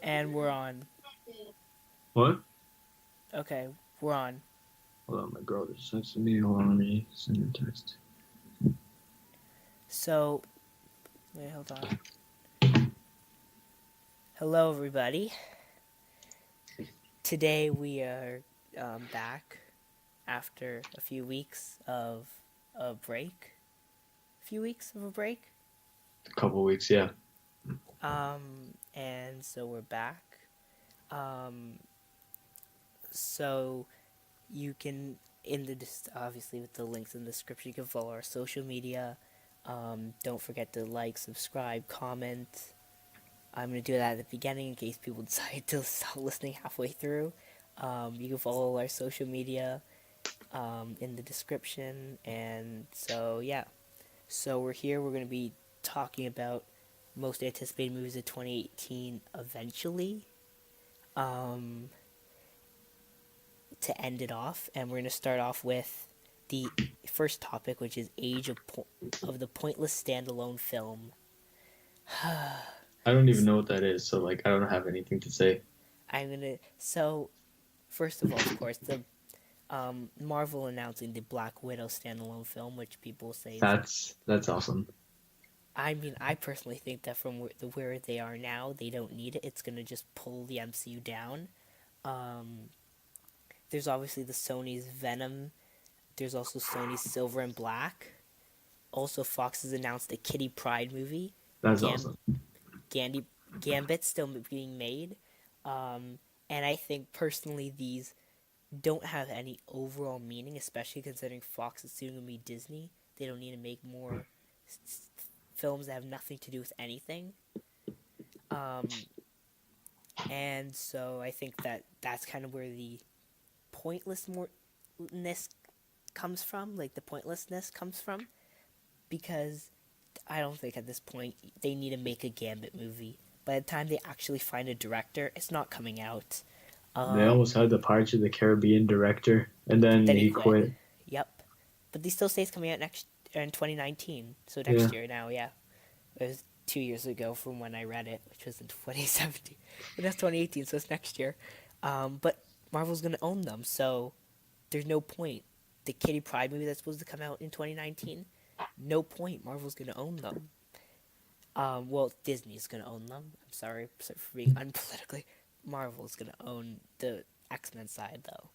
And we're on. What? Okay, we're on. Hold on, my girl just texted me. Hold on, let me send her a text. So, wait, hold on. Hello, everybody. Today we are back after a few weeks of a break. A few weeks of a break. A couple weeks, yeah. And so we're back. Um, so you can obviously with the links in the description you can follow our social media. Don't forget to like, subscribe, comment. I'm going to do that at the beginning in case people decide to stop listening halfway through. You can follow our social media in the description. And so, yeah. So we're here. We're going to be talking about most anticipated movies of 2018 eventually. Um, to end it off. And we're going to start off with the first topic, which is age of the pointless standalone film. I don't even know what that is, so I don't have anything to say. So first of all, of course, the Marvel announcing the Black Widow standalone film, which people say is. That's awesome. I mean, I personally think that from where they are now, they don't need it. It's gonna just pull the MCU down. Um, there's obviously the Sony's Venom. There's also Sony's Silver and Black. Also, Fox has announced a Kitty Pryde movie. That's Gam- awesome. Gambit's still being made. And I think personally these don't have any overall meaning, especially considering Fox is soon going to be Disney. They don't need to make more films that have nothing to do with anything. And so I think that that's kind of where the pointlessness comes from, because I don't think at this point they need to make a Gambit movie. By the time they actually find a director, it's not coming out. They almost had the Pirates of the Caribbean director, and then Then he he quit. quit. Yep. But they still say it's coming out in 2019. So Yeah. next year now, yeah. It was 2 years ago from when I read it, which was in 2017. But that's 2018, so it's next year. But Marvel's going to own them, so there's no point. The Kitty Pryde movie that's supposed to come out in 2019, no point. Marvel's going to own them. Well, Disney's going to own them. I'm sorry for being unpolitically. Marvel's going to own the X-Men side, though.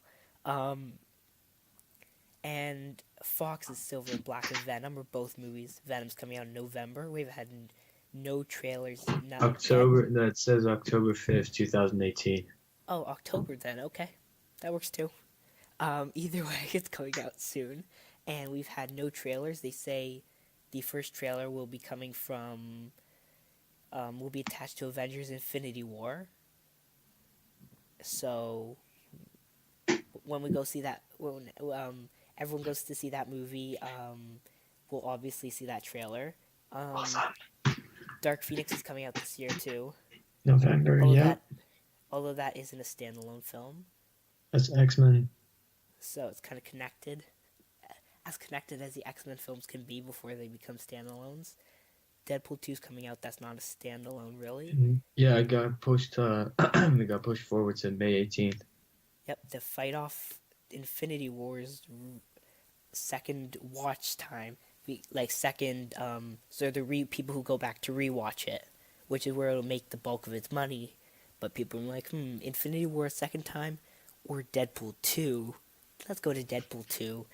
And Fox's Silver and Black and Venom are both movies. Venom's coming out in November. We've had no trailers yet. October, that says October 5th, 2018. Oh, October then. Okay. That works too. Either way, it's coming out soon. And we've had no trailers. They say the first trailer will be coming from, will be attached to Avengers Infinity War. So, when we go see that, when everyone goes to see that movie, we'll obviously see that trailer. Awesome. Dark Phoenix is coming out this year too. November, Although yeah. that isn't a standalone film, That's X-Men. so it's kind of connected, as connected as the X-Men films can be before they become standalones. Deadpool 2 is coming out. That's not a standalone, really. Yeah, it got pushed. It got pushed forward to May 18th. Yep, the fight off Infinity War's second watch time, so the people who go back to rewatch it, which is where it'll make the bulk of its money. But people are like, Infinity War a second time, or Deadpool 2. Let's go to Deadpool 2,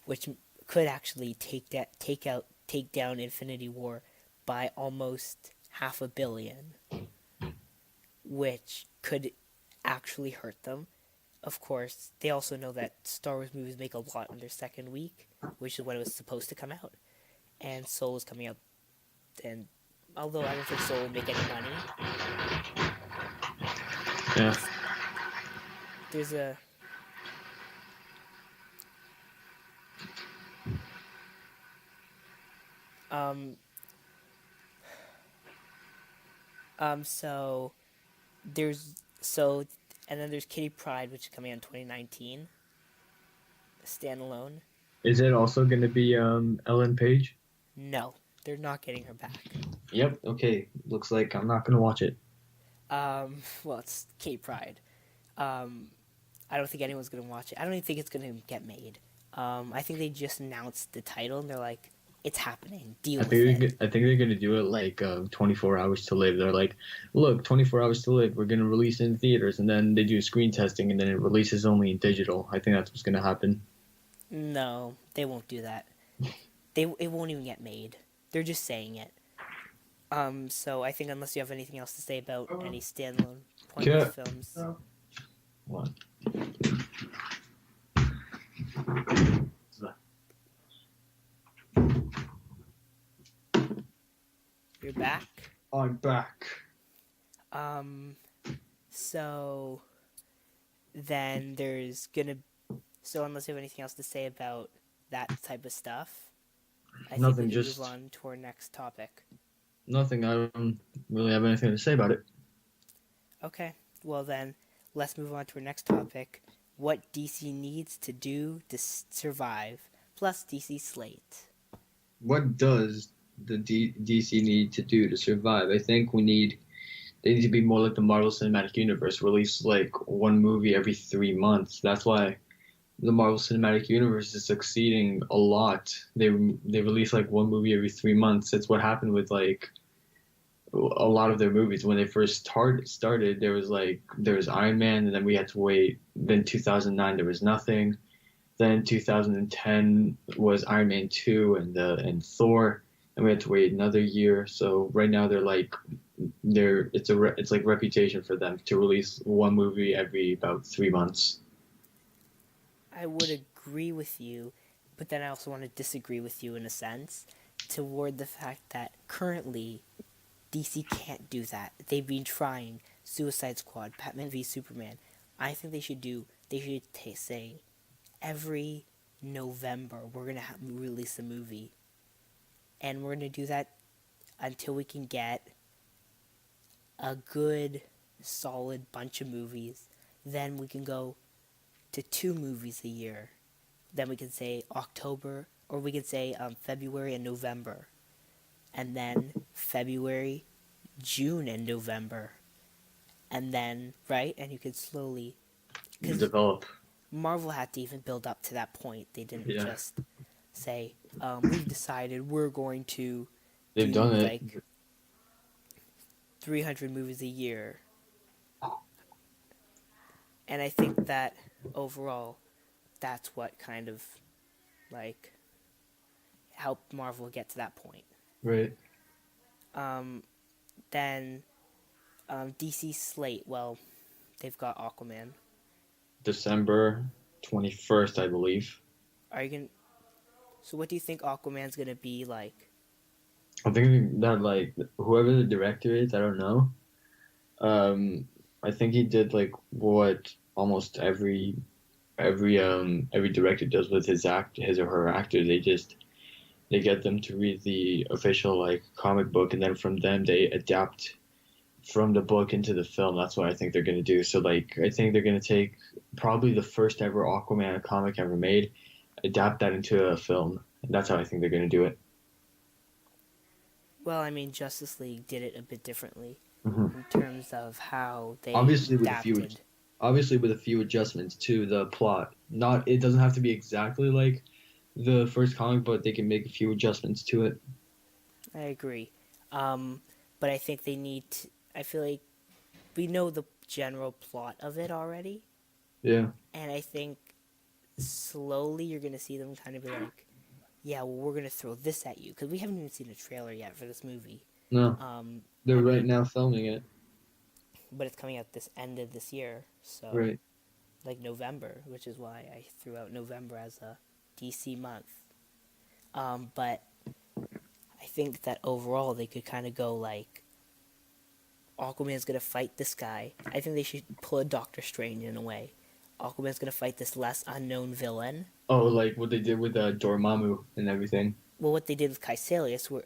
which could actually take down Infinity War by almost $500 million, which could actually hurt them. Of course, they also know that Star Wars movies make a lot on their second week, which is when it was supposed to come out. And Solo's coming out, and although I don't think Solo will make any money, Yeah. there's a so and then there's Kitty Pryde, which is coming out in 2019, standalone. Is it also going to be Ellen Page? No, they're not getting her back. Yep. Okay. Looks like I'm not going to watch it. Well, it's Cape Pride. Um, I don't think anyone's gonna watch it. I don't even think it's gonna get made. I think they just announced the title and they're like, "It's happening. Deal with it." I think they're gonna do it like 24 hours to live. They're like, look, 24 hours to live. We're gonna release it in theaters, and then they do screen testing, and then it releases only in digital. I think that's what's gonna happen. No, they won't do that. It won't even get made. They're just saying it. So I think unless you have anything else to say about any standalone pointless Yeah. films, What? you're back. I'm back. Um, so then there's gonna. So unless you have anything else to say about that type of stuff, I think we Nothing. can move Just on to our next topic. nothing. I don't really have anything to say about it. Okay. Well then, let's move on to our next topic. What DC needs to do to survive, plus DC Slate. What does the DC need to do to survive? I think they need to be more like the Marvel Cinematic Universe, release like one movie every 3 months. That's why the Marvel Cinematic Universe is succeeding a lot. They release like one movie every 3 months. That's what happened with like a lot of their movies when they first started. There was Iron Man, and then we had to wait. Then 2009 there was nothing. Then 2010 was Iron Man 2 and Thor, and we had to wait another year. So right now it's like reputation for them to release one movie every about 3 months. I would agree with you, but then I also want to disagree with you in a sense, toward the fact that currently DC can't do that. They've been trying Suicide Squad, Batman v Superman. I think they should say every November we're gonna release a movie, and we're gonna do that until we can get a good, solid bunch of movies. Then we can go to 2 movies a year. Then we can say October, or we can say February and November, and then February, June, and November, and then right, and you could slowly, because Develop. Marvel had to even build up to that point. They didn't Yeah, just say, "We've decided we're going to they've do done it. like 300 movies a year," and I think that overall, that's what kind of like helped Marvel get to that point. Right. Um, then DC Slate, well, they've got Aquaman. December 21st, I believe. Are you gonna? So, what do you think Aquaman's gonna be like? I think that like whoever the director is, I don't know. Um, I think he did like what almost every director does with his or her actor. They get them to read the official like comic book, and then from them they adapt from the book into the film. That's what I think they're gonna do. So like I think they're gonna take probably the first ever Aquaman comic ever made, adapt that into a film. And that's how I think they're gonna do it. Well, I mean, Justice League did it a bit differently Hmm. in terms of how they Obviously with a few adapted. obviously with a few adjustments to the plot. Not it doesn't have to be exactly like the first comic, but they can make a few adjustments to it. I agree, but I think they need. I feel like we know the general plot of it already, Yeah. and I think slowly you're gonna see them kind of be like, "Yeah, well, we're gonna throw this at you," because we haven't even seen a trailer yet for this movie. No. They're And right we, now filming it. but it's coming out this end of this year, so Right. like November, which is why I threw out November as a DC month. But I think that overall they could kind of go like Aquaman's gonna fight this guy. I think they should pull a Doctor Strange in a way. Aquaman's gonna fight this less unknown villain. Oh, like what they did with Dormammu and everything. Well, what they did with Kaecilius, or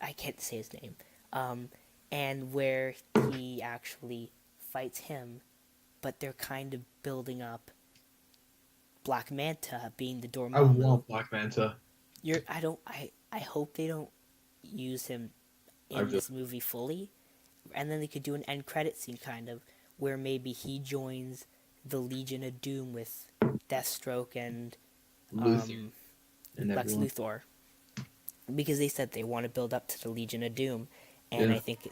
I can't say his name, um, and where he actually fights him, but they're kind of building up Black Manta being the I Dormammu. want Black Manta. I hope they don't use him I in really this movie fully. and then they could do an end credit scene kind of where maybe he joins the Legion of Doom with Deathstroke and Luther and Lex everyone. Luthor, because they said they want to build up to the Legion of Doom, and Yeah. I think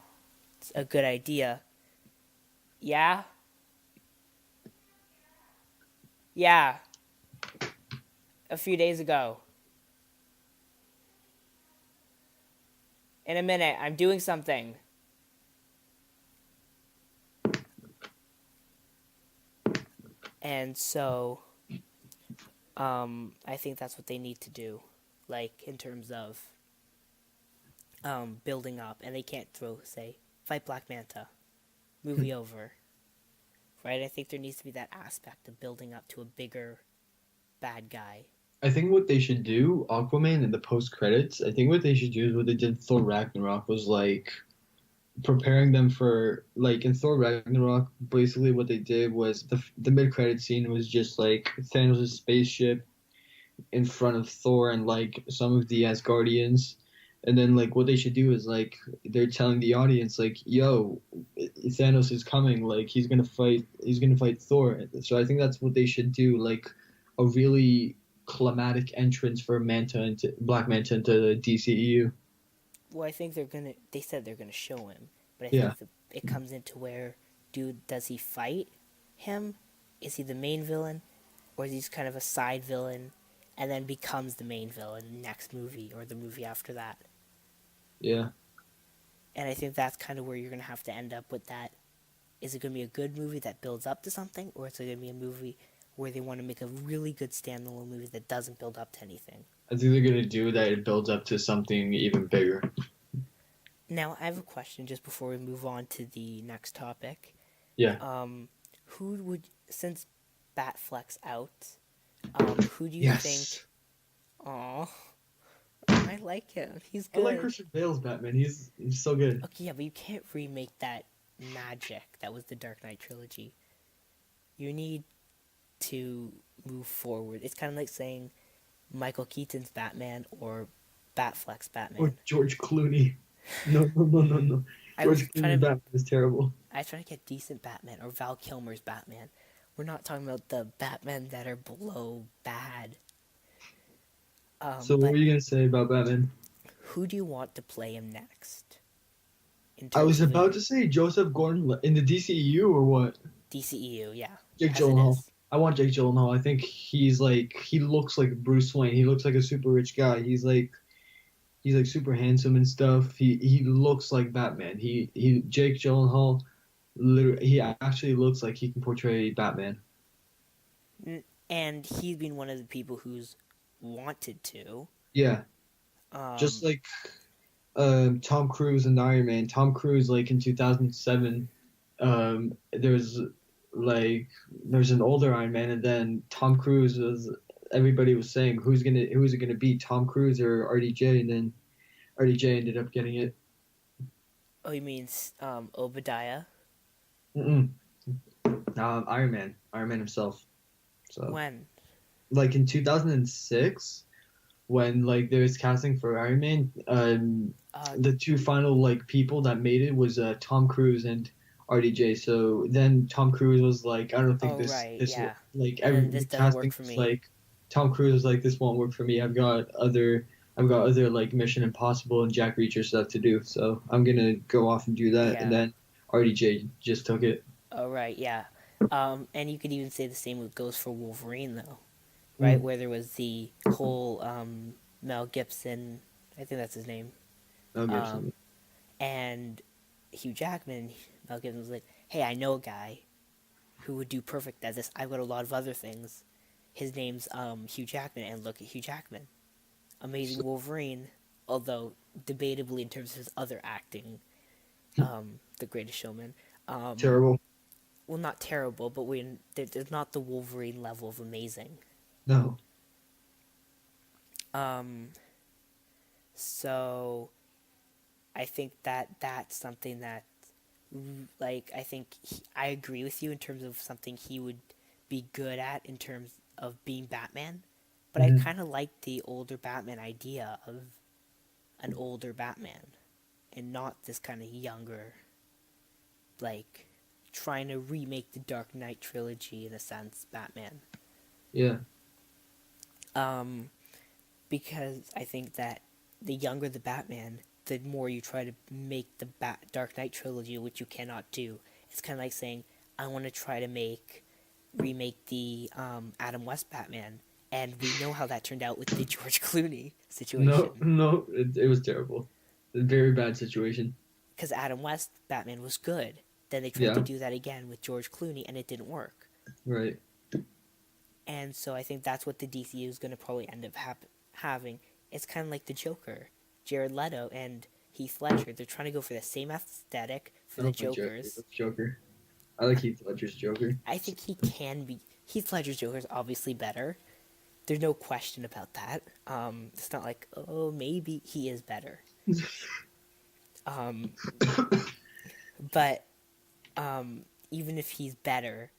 it's a good idea. Yeah, yeah. A few days ago. In a minute, I'm doing something. And so, I think that's what they need to do, like in terms of building up, and they can't say fight Black Manta, movie over, right? I think there needs to be that aspect of building up to a bigger bad guy. I think what they should do, Aquaman in the post credits, I think what they should do is what they did in Thor Ragnarok was like preparing them for like in Thor Ragnarok. Basically, what they did was the mid credit scene was just like Thanos' spaceship in front of Thor and like some of the Asgardians. And then like what they should do is like they're telling the audience like, "Yo, Thanos is coming. Like he's gonna fight. He's gonna fight Thor." So I think that's what they should do. Like a really climatic entrance for Manta into Black Manta into the DCEU. Well, I think they said they're gonna show him, but I Yeah, think it comes into where, does he fight him? Is he the main villain, or is he kind of a side villain, and then becomes the main villain next movie or the movie after that? yeah. And I think that's kind of where you're gonna have to end up with that. Is it gonna be a good movie that builds up to something, or is it gonna be a movie where they want to make a really good standalone movie that doesn't build up to anything? I think they're gonna do that. It builds up to something even bigger. Now, I have a question just before we move on to the next topic. Yeah. Who would, since Batfleck's out, who do you think? Yes. Aw, I like him. He's I like good. Christian Bale's Batman. He's so good. Okay, yeah, but you can't remake that magic that was the Dark Knight trilogy. You need to move forward. It's kind of like saying Michael Keaton's Batman or Batfleck's Or Batman. George Clooney. No, no, no, no, no. I was George trying Clooney's to Batman is terrible. I try to get decent Batman or Val Kilmer's Batman. We're not talking about the Batman that are below bad. So what But were you gonna say about Batman? who do you want to play him next? In I terms was of about a to say Joseph Gordon in the DCEU or what? DCEU, yeah, Jake as it Gyllenhaal. is. I want Jake Gyllenhaal. I think he looks like Bruce Wayne. He looks like a super rich guy. He's like super handsome and stuff. He looks like Batman. He Jake Gyllenhaal literally he actually looks like he can portray Batman. And he's been one of the people who's wanted to. Yeah, just Um, like Tom Cruise and Iron Man. Tom Cruise like in 2007 there's like there's an older Iron Man and then Tom Cruise was everybody was saying who's it gonna be Tom Cruise or RDJ and then RDJ ended up getting it. oh, you mean Obadiah? Mm-mm. Iron Man himself. So When? like in 2006 when like there was casting for Iron Man, the two final like people that made it was Tom Cruise and RDJ. So then Tom Cruise was like, I don't think Oh, right, this yeah. like And every then the this doesn't work casting for was me. like Tom Cruise was like, this won't work for me. I've got other like Mission Impossible and Jack Reacher stuff to do. So I'm gonna go off and do that. And Yeah. then RDJ just took it. Oh, right, yeah. And you could even say the same goes for Wolverine, though, right? Mm. Where there was the whole Mel Gibson, I think that's his name, Mel um, Gibson. and Hugh Jackman. Mel Gibson was like, "Hey, I know a guy who would do perfect at this. I've got a lot of other things. His name's Hugh Jackman, and look at Hugh Jackman, amazing So, Wolverine. Although debatably in terms of his other acting, The Greatest Showman. Um, terrible. well, not terrible, but there's not the Wolverine level of amazing. No. Um, so I think that's something that, like, I agree with you in terms of something he would be good at in terms of being Batman. But I Mhm. kind of like the older Batman idea of an older Batman and not this kind of younger. like trying to remake the Dark Knight trilogy in a sense, Batman. Yeah. Because I think that the younger the Batman, the more you try to make the Dark Knight trilogy, which you cannot do. It's kind of like saying, I want to try to remake the Adam West Batman, and we know how that turned out with the George Clooney No, situation. no, it was terrible. A very bad situation. Because Adam West Batman was good. Then they tried to Yeah, do that again with George Clooney, and it didn't work. right. And so I think that's what the DCU is going to probably end up having. It's kind of like the Joker, Jared Leto and Heath Ledger. They're trying to go for the same aesthetic for I the don't like Jokers. Joker. I like Heath Ledger's Joker. I think he can be. Heath Ledger's Joker is obviously better. There's no question about that. It's not like, oh, maybe he is better. Um, but even if he's better,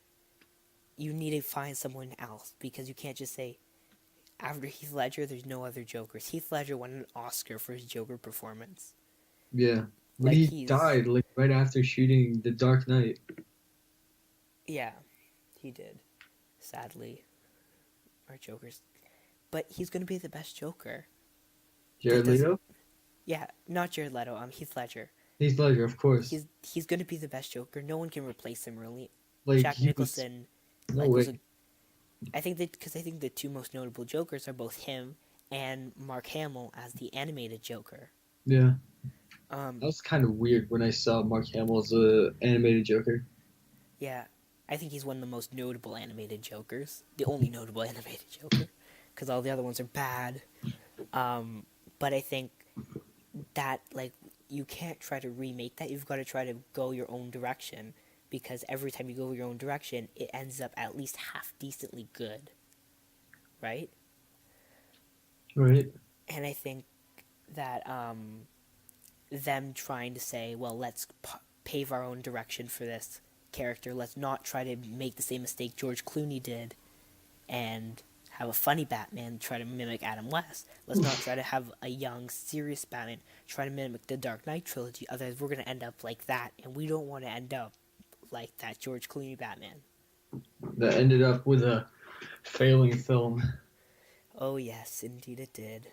you need to find someone else because you can't just say, after Heath Ledger, there's no other Jokers. Heath Ledger won an Oscar for his Joker performance. Yeah. When Like, he he's. died, like right after shooting The Dark Knight. Yeah, he did. Sadly. Our Jokers. But he's going to be the best Joker. Jared Leto? Yeah, not Jared Leto, Heath Ledger. Heath Ledger, of course. He's going to be the best Joker. No one can replace him, really. Like Jack he Nicholson, was no like, was way. I think that because I think the two most notable Jokers are both him and Mark Hamill as the animated Joker. Yeah. Um, That was kind of weird when I saw Mark Hamill's animated Joker. yeah, I think he's one of the most notable animated Jokers, the only notable animated Joker, because all the other ones are bad. But I think that like you can't try to remake that. You've got to try to go your own direction, because every time you go your own direction, it ends up at least half decently good, right? Right. And I think that them trying to say, well, let's pave our own direction for this character. Let's not try to make the same mistake George Clooney did and have a funny Batman try to mimic Adam West. Let's not try to have a young, serious Batman try to mimic the Dark Knight trilogy. Otherwise, we're going to end up like that, and we don't want to end up like that George Clooney Batman. That ended up with a failing film. Oh, yes, indeed it did.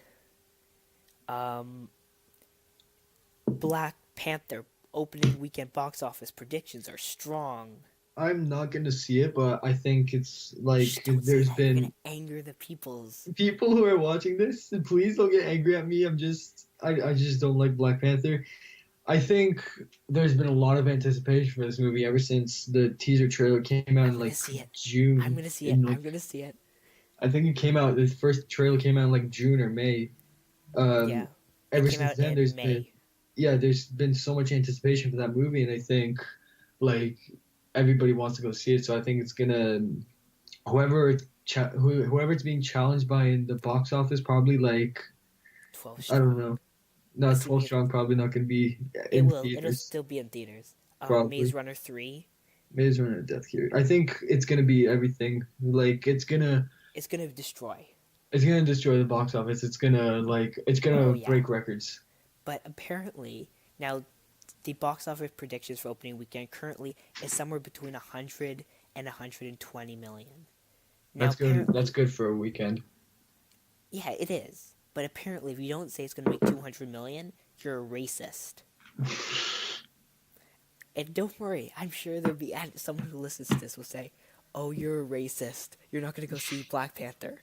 Black Panther opening weekend box office predictions are strong. I'm not gonna see it, but I think it's like Shh, don't say there's that. You're been gonna anger the peoples. people who are watching this. Please don't get angry at me. I just don't like Black Panther. I think there's been a lot of anticipation for this movie ever since the teaser trailer came out I'm in gonna like see it. June. I'm gonna see it. in, like, I'm gonna see it. I think it came out. The first trailer came out in like June or May. Yeah. It Ever came since out then, in May. there's been so much anticipation for that movie, and I think like everybody wants to go see it. So I think it's gonna whoever it's being challenged by in the box office, probably like 12 I strong. don't know. No, 12 Assuming strong probably not gonna be it in will. It'll theaters. still be in theaters. Probably. Maze Runner 3. Maze Runner Death Cure. I think it's gonna be everything. Like It's gonna destroy. it's gonna destroy the box office. It's gonna Oh, yeah. break records. But apparently, now the box office predictions for opening weekend currently is somewhere between 100 and 120 million. Now, That's good. That's good for a weekend. Yeah, it is. But apparently, if you don't say it's going to make 200 million, you're a racist. And don't worry, I'm sure there'll be someone who listens to this will say, "Oh, you're a racist. You're not going to go see Black Panther."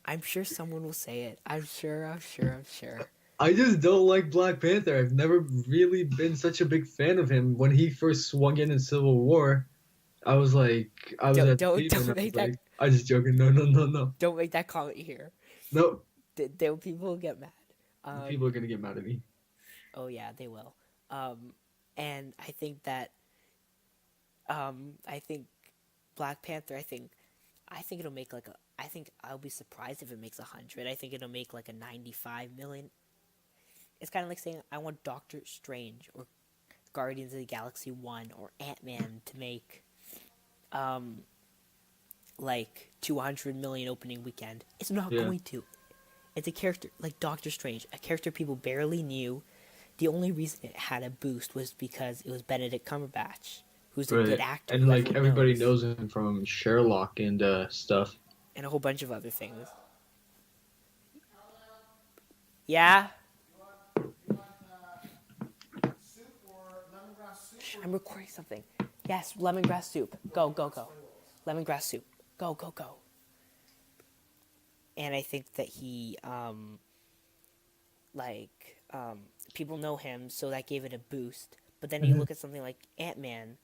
I'm sure someone will say it. I'm sure. I just don't like Black Panther. I've never really been such a big fan of him. When he first swung in Civil War, I was like, I was at the Don't theater and I make was that. like, I just joking. No. Don't make that comment here. No, People will get mad. people are gonna get mad at me. Oh yeah, they will. And I think that, I think Black Panther. I think it'll make like a. I think I'll be surprised if it makes 100. I think it'll make like a 95 million. It's kind of like saying I want Doctor Strange or Guardians of the Galaxy 1 or Ant-Man to make, like 200 million opening weekend. It's not Yeah. going to. It's a character like Doctor Strange, a character people barely knew. the only reason it had a boost was because it was Benedict Cumberbatch, who's a good Right. actor And who like everyone everybody knows, knows him from Sherlock and stuff. and a whole bunch of other things. Yeah, I'm recording something. Yes, lemongrass soup. Go, go, go. Lemongrass soup. Go, go, go. And I think that he, people know him, so that gave it a boost. But then you Mhm. look at something like Ant-Man,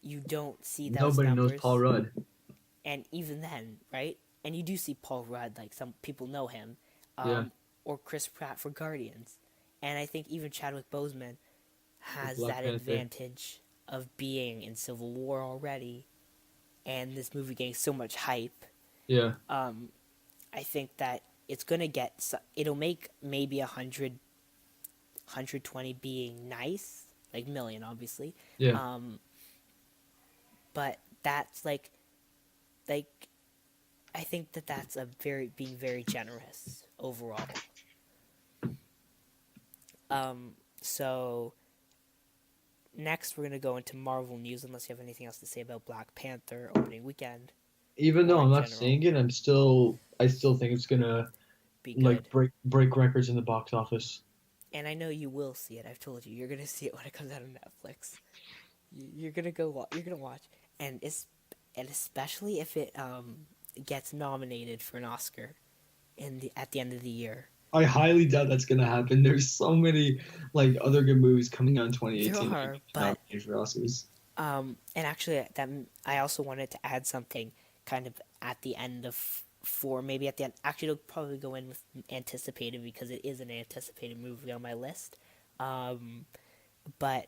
you don't see those Nobody knows Paul numbers. Rudd. And even then, right? And you do see Paul Rudd, like some people know him, Yeah. or Chris Pratt for Guardians. And I think even Chadwick Boseman has Black that Panther. advantage of being in Civil War already, and this movie getting so much hype. Yeah. I think that it's gonna it'll make maybe 120 being nice, like million, obviously. Yeah. Um, but that's like I think that that's a being very generous overall. So next we're gonna go into Marvel news, unless you have anything else to say about Black Panther opening weekend Even though or I'm in not general. seeing it, I still think it's gonna Be like good. break records in the box office. And I know you will see it. I've told you, you're gonna see it when it comes out on Netflix. You're gonna go. You're gonna watch, and especially if it gets nominated for an Oscar at the end of the year. I highly doubt that's gonna happen. There's so many like other good movies coming out in There 2018 that are, are but nominated for Oscars. and actually, that I also wanted to add something kind of at the end of four, maybe at the end. Actually, it'll probably go in with anticipated because it is an anticipated movie on my list. Um, but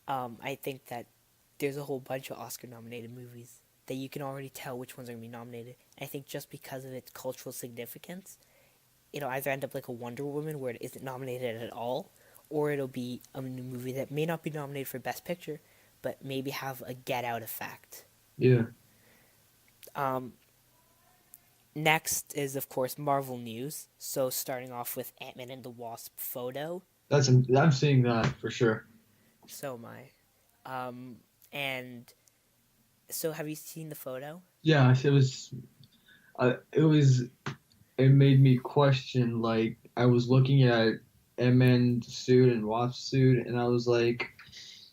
I think that there's a whole bunch of Oscar nominated movies that you can already tell which ones are going to be nominated. And I think just because of its cultural significance, it'll either end up like a Wonder Woman where it isn't nominated at all, or it'll be a new movie that may not be nominated for Best Picture, but maybe have a Get Out effect. Yeah, Um, Next is, of course, Marvel news. So starting off with Ant-Man and the Wasp photo. I'm seeing that for sure. So am I. And so have you seen the photo? Yeah, it was it made me question. Like I was looking at MN suit and Wasp suit, and I was like,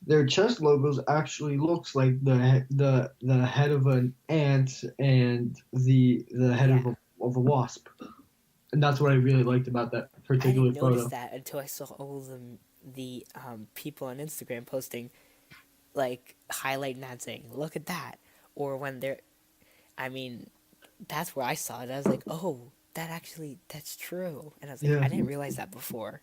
their chest logos actually looks like the head of an ant and the head Yeah. of a wasp, and that's what I really liked about that I particular didn't notice photo. that until I saw all the people on Instagram posting like highlighting that saying, "Look at that," or when they're, I mean, that's where I saw it. I was like, "Oh, that's true," and I was like, Yeah, "I didn't realize that before."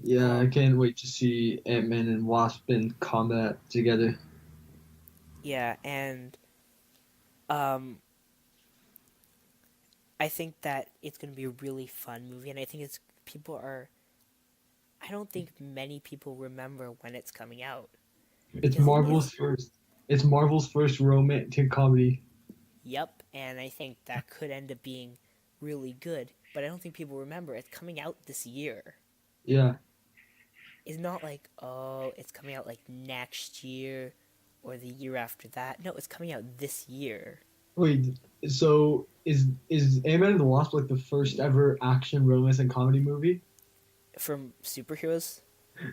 yeah, I Um, can't wait to see Ant-Man and Wasp in combat together. yeah, and um, I think that it's gonna be a really fun movie, and I think it's people are. I don't think many people remember when it's coming out It's because it is. Marvel's first. It's Marvel's first romantic comedy. Yep, and I think that could end up being really good, but I don't think people remember it's coming out this year. Yeah. It's not like, oh, it's coming out like next year or the year after that. No, it's coming out this year. Wait. So is Ant-Man and the Wasp like the first ever action romance and comedy movie? From superheroes?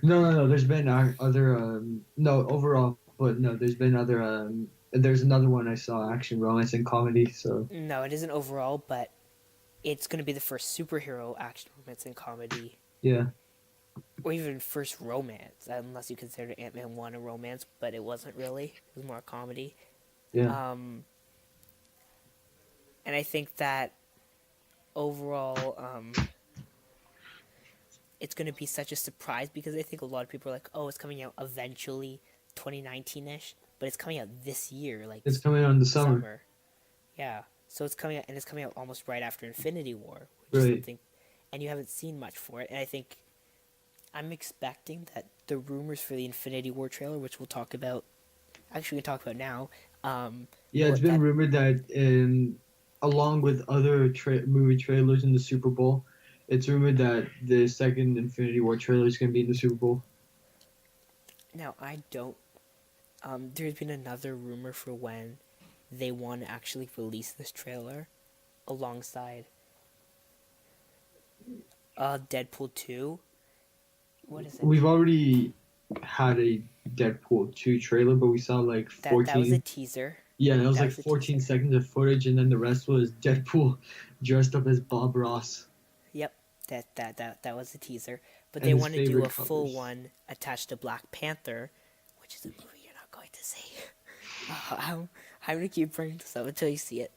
No. There's been other no overall, but no. There's been other There's another one I saw action romance and comedy. So No, it isn't overall, but it's going to be the first superhero action romance and comedy, yeah. or even first romance, unless you consider Ant-Man 1 a romance, but it wasn't really. It was more a comedy. Yeah. Um, and I think that overall, it's going to be such a surprise because I think a lot of people are like, oh, it's coming out eventually, 2019-ish, but it's coming out this year, like It's coming out in the summer. summer. Yeah. So it's coming out, and it's coming out almost right after Infinity War, which is Right. something, and you haven't seen much for it. And I think I'm expecting that the rumors for the Infinity War trailer, which we'll talk about, actually we can talk about now, Yeah, it's been that rumored that along with other movie trailers in the Super Bowl, It's rumored that the second Infinity War trailer is going to be in the Super Bowl. Now, I don't. There's been another rumor for when they want to actually release this trailer alongside Deadpool 2. What is it? We've already had a Deadpool 2 trailer, but we saw like That was a 14. teaser. Yeah, that was That like was a 14 teaser. seconds of footage, and then the rest was Deadpool dressed up as Bob Ross Yep, that was a teaser. But and they his want to do favorite a full colors. one attached to Black Panther, which is a movie you're not going to see. I'm gonna keep bringing this up until you see it.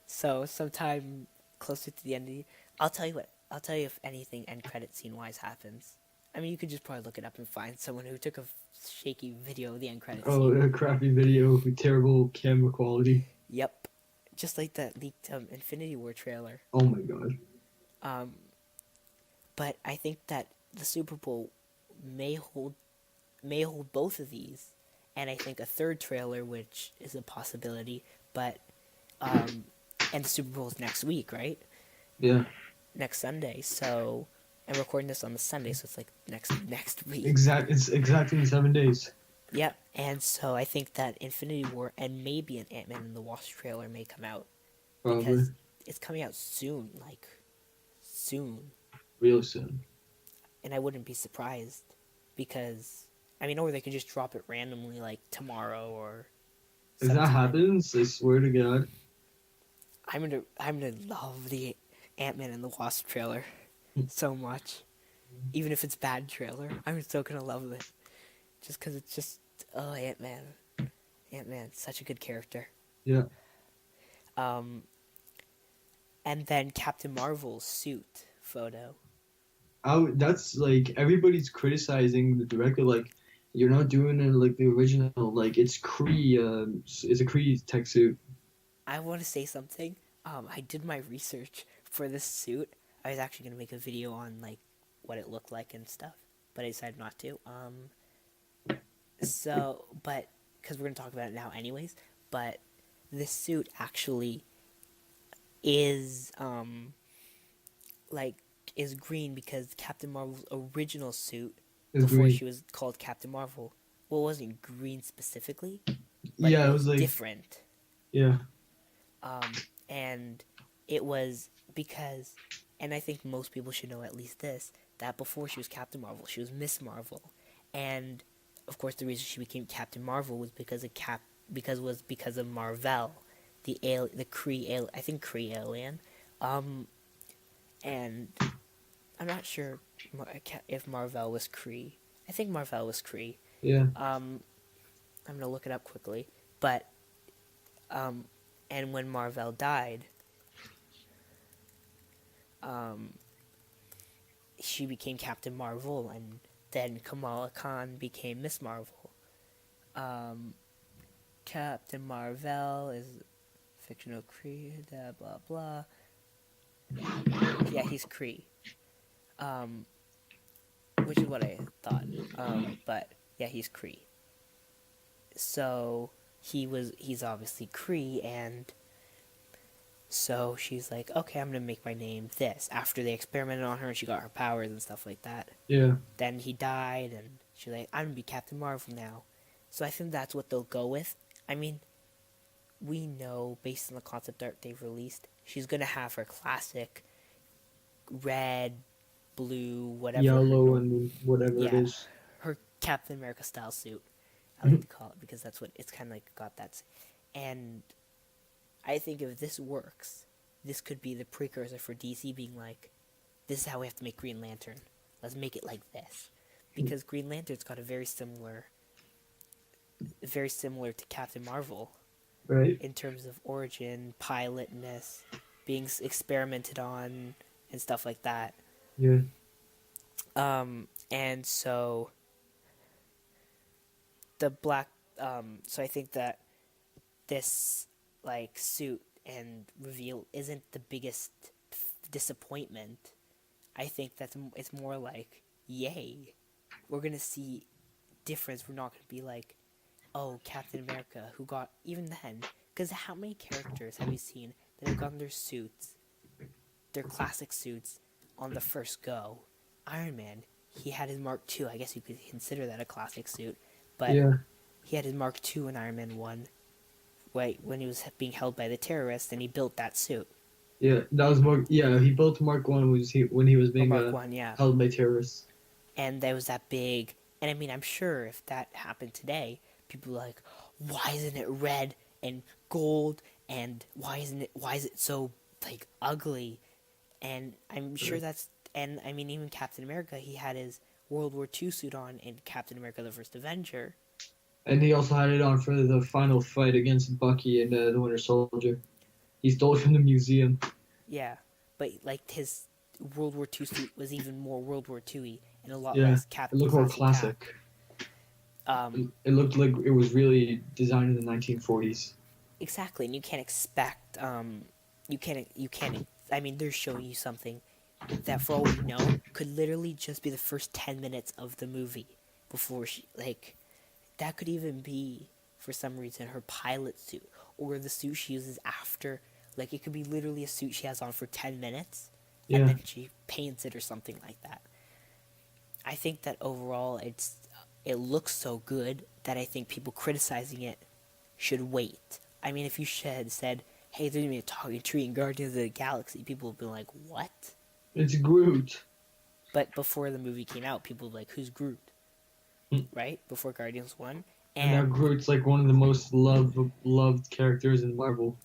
So sometime closer to the end of the, I'll tell you what. I'll tell you if anything end credit scene wise happens. I mean, you could just probably look it up and find someone who took a shaky video of the end credit Oh, scene. a crappy video with terrible camera quality. Yep, just like that leaked Infinity War trailer. Oh my god. Um, but I think that the Super Bowl may hold both of these, and I think a third trailer, which is a possibility. But and the Super Bowl is next week, right? Yeah. Next Sunday. So I'm recording this on the Sunday, so it's like next week. It's exactly in 7 days. Yep. And so I think that Infinity War and maybe an Ant-Man and the Wasp trailer may come out Probably. because it's coming out soon, like soon. Real soon. And I wouldn't be surprised because I mean, or they could just drop it randomly like tomorrow or If that sometime. happens, I swear to God. I'm gonna love the Ant-Man and the Wasp trailer so much. Even if it's bad trailer, I'm still gonna love it. Just because it's just Ant-Man. Ant-Man, such a good character. Yeah. And then Captain Marvel's suit photo. That's like everybody's criticizing the director. Like, you're not doing it like the original. Like, it's Kree. It's a Kree tech suit. I want to say something. I did my research for this suit. I was actually gonna make a video on like what it looked like and stuff, but I decided not to. So, but because we're gonna talk about it now, anyways. But this suit actually is like is green because Captain Marvel's original suit It's before green. she was called Captain Marvel. Well, it wasn't green specifically, but Yeah, it it was was like different. yeah. And it was because, and I think most people should know at least this, that before she was Captain Marvel, she was Miss Marvel, and of course the reason she became Captain Marvel was because of because of Marvel, the Kree I think Kree alien, and I'm not sure if Marvel was Kree. I think Marvel was Kree. Yeah. I'm gonna look it up quickly, but and when Marvel died, she became Captain Marvel, and then Kamala Khan became Miss Marvel. Captain Marvel is fictional Kree, blah blah. Yeah, he's Kree. Which is what I thought. But yeah, he's Kree. So he's obviously Kree, and so she's like, okay, I'm gonna make my name this. After they experimented on her and she got her powers and stuff like that. Yeah. Then he died, and she's like, I'm gonna be Captain Marvel now. So I think that's what they'll go with. I mean, we know, based on the concept art they've released, she's gonna have her classic red, blue, whatever. Yellow and whatever it Yeah. is. Her Captain America style suit. I like to call it because that's what it's kind of like got that. And I think if this works, this could be the precursor for DC being like, this is how we have to make Green Lantern. Let's make it like this. Because Green Lantern's got a very similar to Captain Marvel Right. in terms of origin, pilotness, being experimented on, and stuff like that. Yeah. And so the black, so I think that this like suit and reveal isn't the biggest disappointment. I think it's more like, yay, we're gonna see difference. We're not gonna be like, oh, Captain America, who got, even then, because how many characters have you seen that have gotten their suits their classic suits on the first go. Iron Man, he had his Mark II. I guess you could consider that a classic suit, but Yeah, he had his Mark II in Iron Man 1, right, when he was being held by the terrorists, and he built that suit. yeah, that was Mark. Yeah, he built Mark One was he when he was Or being Mark 1, yeah. held by terrorists. And there was that big, and I mean, I'm sure if that happened today, people are like, why isn't it red and gold, and why is it so, like, ugly? And I'm sure Right. that's, and I mean, even Captain America, he had his World War II suit on in Captain America the First Avenger. And he also had it on for the final fight against Bucky and the Winter Soldier. He stole it from the museum. Yeah, but like his World War II suit was even more World War II-y and a lot Yeah, less it looked more classic Cap. classic. Um, It looked like it was really designed in the 1940s. exactly, and you can't expect you can't. I mean, they're showing you something that, for all we know, could literally just be the first 10 minutes of the movie before she, like, that could even be, for some reason, her pilot suit or the suit she uses after. Like, it could be literally a suit she has on for 10 minutes and Yeah, then she paints it or something like that. I think that overall it looks so good that I think people criticizing it should wait. I mean, if you had said, hey, there's gonna be a talking tree in Guardians of the Galaxy, people would be like, what? it's Groot. But before the movie came out, people would be like, who's Groot? And Right? Before Guardians 1. now And Groot's like one of the most loved characters in Marvel.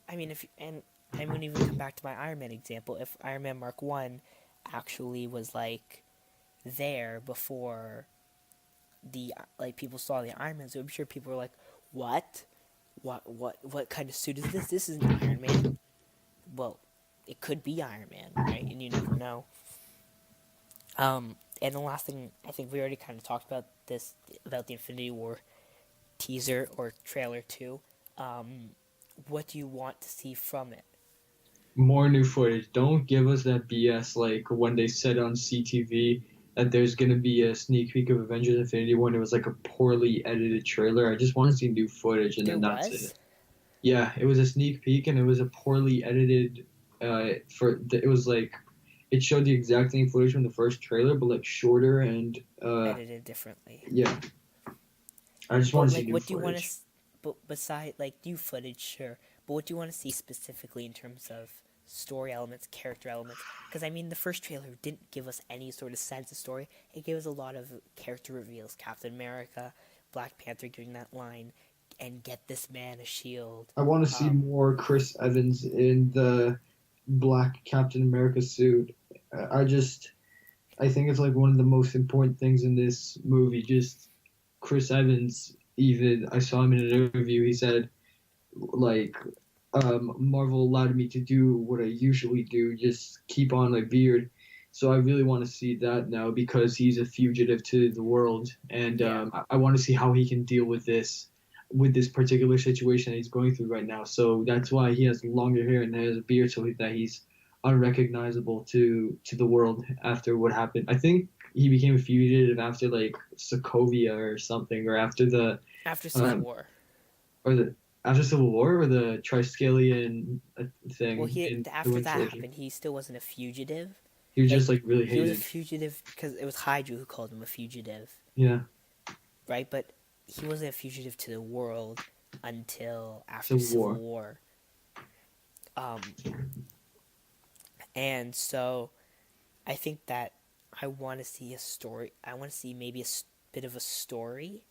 I mean, if and I'm gonna even come back to my Iron Man example. If Iron Man Mark 1 actually was like there before the, like, people saw the Iron Man, so I'm sure people were like, what? What kind of suit is this? This isn't Iron Man. Well, it could be Iron Man, right? And you never know. And the last thing, I think we already kind of talked about this, about the Infinity War teaser or trailer too. What do you want to see from it? More new footage. Don't give us that BS like when they said on CTV that there's gonna be a sneak peek of Avengers Infinity War. And it was like a poorly edited trailer. I just want to see new footage, and There then that's was? it. Yeah, it was a sneak peek, and it was a poorly edited. It was like it showed the exact same footage from the first trailer, but like shorter and Edited differently. yeah. I just want But to see like, new what do you want footage. to? But beside like new footage, sure. But what do you want to see specifically in terms of story elements, character elements? Because I mean, the first trailer didn't give us any sort of sense of story. It gave us a lot of character reveals. Captain America, Black Panther giving that line, and get this man a shield. I want to see Um, more Chris Evans in the black Captain America suit. I think it's like one of the most important things in this movie. Just Chris Evans. Even I saw him in an interview. He said like Marvel allowed me to do what I usually do, just keep on my beard. So I really want to see that now because he's a fugitive to the world, and yeah, I want to see how he can deal with this particular situation that he's going through right now. So that's why he has longer hair and has a beard, so that he's unrecognizable to the world after what happened. I think he became a fugitive after like Sokovia or something, or after the after Civil um, War. or the after Civil War or the Triskelion Well, thing he in the after Winter that Soldier. happened, he still wasn't a fugitive. He was just Like, like really he was a hated. fugitive because it was Hydra who called him a fugitive, Yeah, right? But he wasn't a fugitive to the world until after Civil Civil War. War. Um, and so I think that I want to see a story. I want to see maybe bit of a story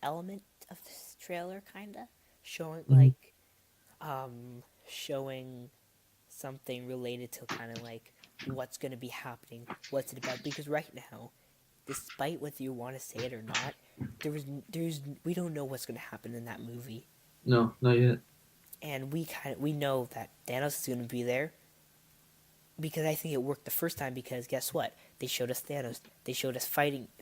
element of this trailer, kinda showing Mhm. like showing something related to kind of like what's going to be happening, what's it about. Because right now, despite whether you want to say it or not, there's we don't know what's going to happen in that movie, No, not yet. and we know that Thanos is going to be there because I think it worked the first time. Because guess what? They showed us Thanos. They showed us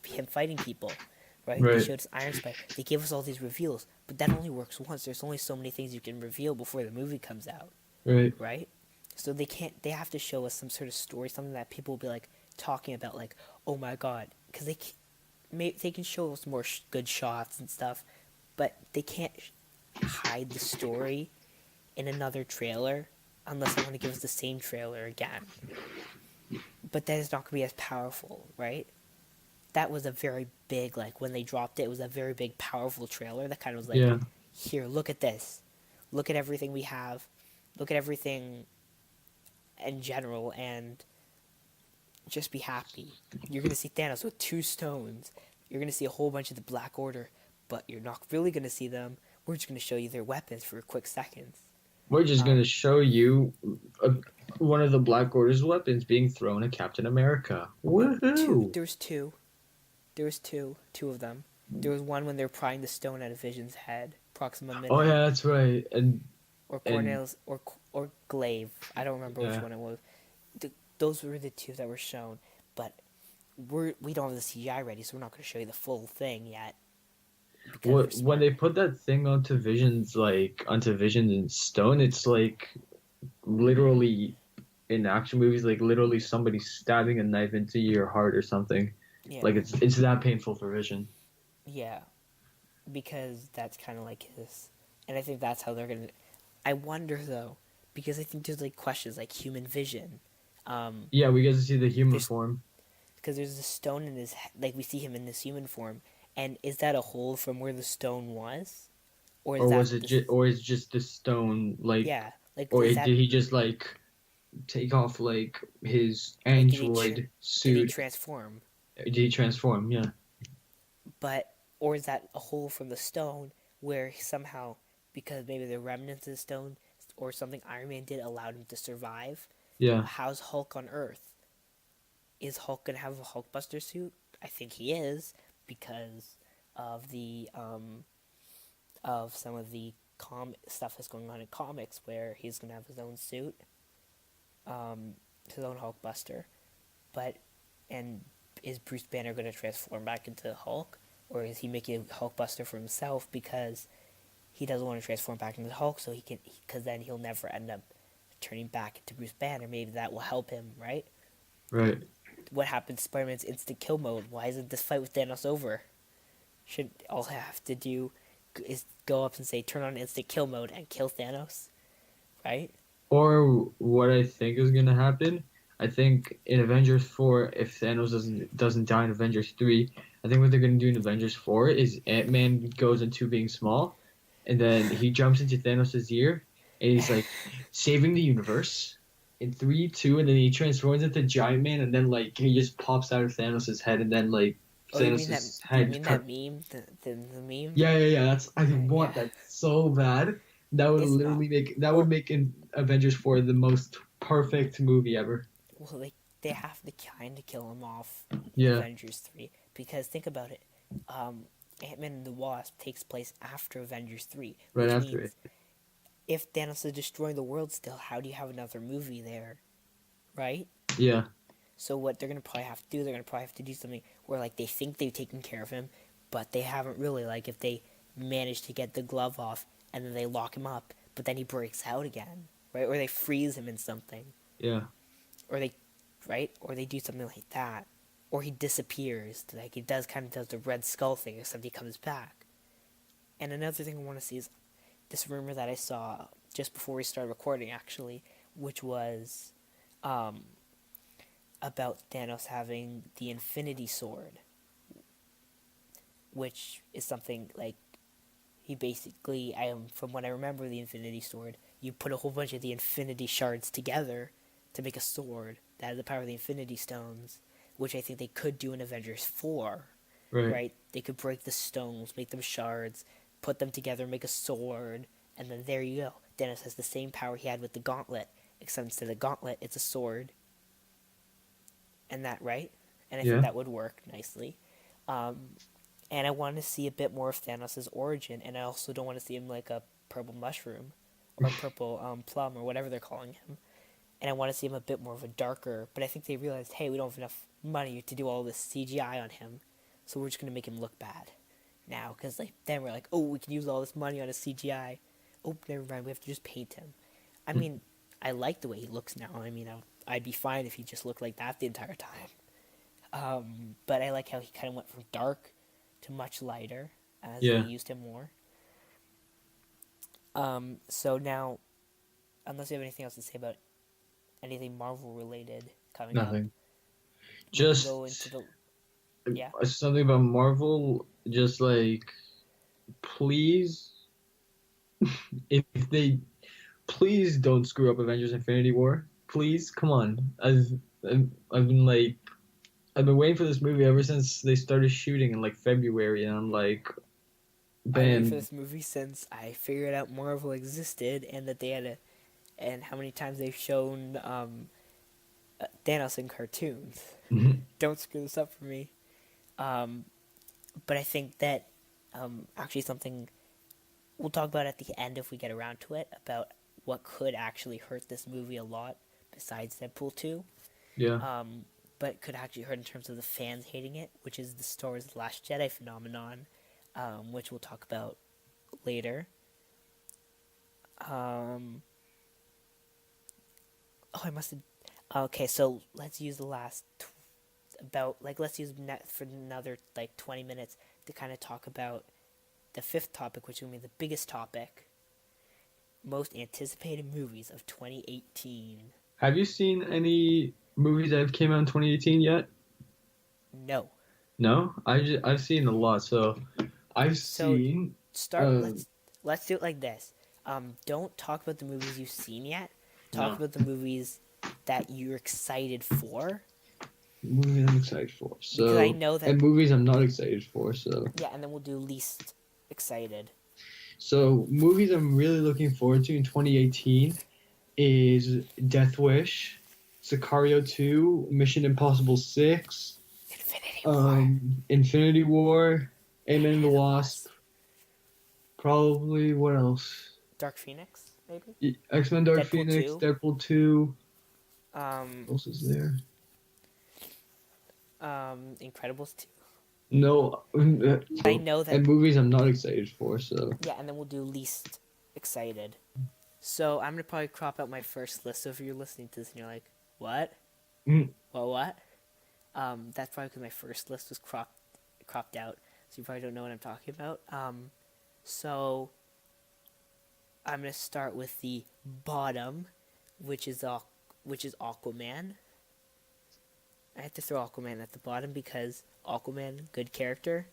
him fighting people, right? They Right, showed us Iron Spider. They gave us all these reveals, but that only works once. There's only so many things you can reveal before the movie comes out, right. right? So they can't. They have to show us some sort of story, something that people will be like talking about, like, oh my god, because they can show us more good shots and stuff, but they can't hide the story in another trailer unless they want to give us the same trailer again. But that is not going to be as powerful, right? That was a very big, like, when they dropped it, it was a very big, powerful trailer that kind of was like, Yeah. here, look at this. Look at everything we have. Look at everything in general, and just be happy. You're going to see Thanos with 2 stones. You're going to see a whole bunch of the Black Order, but you're not really going to see them. We're just going to show you their weapons for quick seconds. We're just Um, gonna show you one of the Black Order's weapons being thrown at Captain America. no, Woohoo! there's two. There was two of them. There was one when they're prying the stone out of Vision's head, Proxima Oh Midnight, yeah, that's right. or And Cornell's, or Glaive. I don't remember which yeah. one it was. Those were the two that were shown, but we don't have the CGI ready, so we're not going to show you the full thing yet. Because we're What when smart. they put that thing onto Vision's in stone, it's like literally in action movies, like literally somebody stabbing a knife into your heart or something. Yeah, Like it's that painful for Vision. yeah, because that's kind of like his, and I think that's how they're gonna. I wonder though, because I think there's like questions like human vision. Yeah, we get to see the human There's form. because there's a stone in his like we see him in this human form, and is that a hole from where the stone was, or is Or that was it this? or is just the stone like Yeah, like or is did that he just like take off like his like android did he suit? transform? Did he transform? Yeah. But or is that a hole from the stone where somehow because maybe the remnants of the stone or something Iron Man did allowed him to survive? Yeah. How's Hulk on Earth? Is Hulk gonna have a Hulkbuster suit? I think he is because of the of some of the stuff that's going on in comics where he's gonna have his own suit, his own Hulkbuster. But and is Bruce Banner gonna transform back into Hulk, or is he making a Hulkbuster for himself because he doesn't want to transform back into Hulk, so he can because then he'll never end up turning back into Bruce Banner. Maybe that will help him, right? Right. What happens to Spider-Man's instant kill mode? Why isn't this fight with Thanos over? Should all I have to do is go up and say turn on instant kill mode and kill Thanos, right? Or what I think is gonna happen, I think in Avengers 4, if Thanos doesn't die in Avengers 3, I think what they're gonna do in Avengers 4 is Ant-Man goes into being small, and then he jumps into Thanos' ear, and he's like saving the universe in 3, 2, and then he transforms into Giant Man, and then like he just pops out of Thanos' head, and then like Oh, you mean that? Thanos' You head. mean that meme? The meme? Yeah. That's I Yeah. want that so bad. That would It's not. literally Well, make in Avengers 4 the most perfect movie ever. well, they have to kind of kill him off in Yeah, Avengers 3 because think about it. Um, Ant-Man and the Wasp takes place after Avengers 3, right which after it. means if Thanos is destroying the world still, how do you have another movie there, right? Yeah, So what they're gonna probably have to do, they're gonna probably have to do something where like they think they've taken care of him, but they haven't really. Like if they manage to get the glove off and then they lock him up, but then he breaks out again, right? Or they freeze him in something, yeah, or they, right? Or they do something like that, or he disappears. Like he does kind of does the Red Skull thing, except he comes back. And another thing I want to see is this rumor that I saw just before we started recording, actually, which was about Thanos having the Infinity Sword, which is something like he basically, from what I remember, the Infinity Sword, you put a whole bunch of the Infinity Shards together to make a sword that has the power of the Infinity Stones, which I think they could do in Avengers 4, right. right? They could break the stones, make them shards, put them together, make a sword, and then there you go. Thanos has the same power he had with the gauntlet, except instead of the gauntlet, it's a sword. And that, right? And I think Yeah, that would work nicely. Um, and I want to see a bit more of Thanos' origin, and I also don't want to see him like a purple mushroom, or purple plum, or whatever they're calling him. And I want to see him a bit more of a darker, but I think they realized, hey, we don't have enough money to do all this CGI on him, so we're just going to make him look bad now, because like, then we're like, oh, we can use all this money on a CGI. Oh, never mind, we have to just paint him. I mean, I like the way he looks now. I mean, I'd be fine if he just looked like that the entire time. But I like how he kind of went from dark to much lighter as they yeah. used him more. So now, unless you have anything else to say about anything Marvel related coming up, Nothing. we can go into Just the yeah. something about Marvel. Just like, please, if they please don't screw up Avengers Infinity War. Please, come on. I've been like I've been waiting for this movie ever since they started shooting in like February, and I'm like, I waited for bam. this movie since I figured out Marvel existed and that they had a and how many times they've shown Thanos in cartoons. Don't screw this up for me. Um, but I think that actually something we'll talk about at the end if we get around to it about what could actually hurt this movie a lot besides Deadpool 2. Yeah. But could actually hurt in terms of the fans hating it, which is the Star Wars The Last Jedi phenomenon, which we'll talk about later. I must have. Okay, so let's use the last let's use net for another like 20 minutes to kind of talk about the fifth topic, which will be the biggest topic: most anticipated movies of 2018. Have you seen any movies that have came out in 2018 yet? No. No, I've seen a lot. So I've So seen. start. Let's do it like this. Don't talk about the movies you've seen yet. Talk No. about the movies that you're excited for. Movies I'm excited for. Because I So know that. and movies I'm not excited for. So Yeah, and then we'll do least excited. movies I'm really looking forward to in 2018 is Death Wish, Sicario 2, Mission Impossible 6, Infinity War. Infinity War, Ant-Man and the Wasp. Probably what else? Dark Phoenix, maybe. X-Men Dark Deadpool Phoenix, 2. Deadpool 2. Um, What else is there? Incredibles 2. No, I know that. and movies I'm not excited for. So Yeah, and then we'll do least excited. So I'm gonna probably crop out my first list. So if you're listening to this and you're like, "What? Mm. What?" That's probably because my first list was cropped out. So you probably don't know what I'm talking about. So I'm gonna start with the bottom, which is Aquaman. I had to throw Aquaman at the bottom because Aquaman, good character.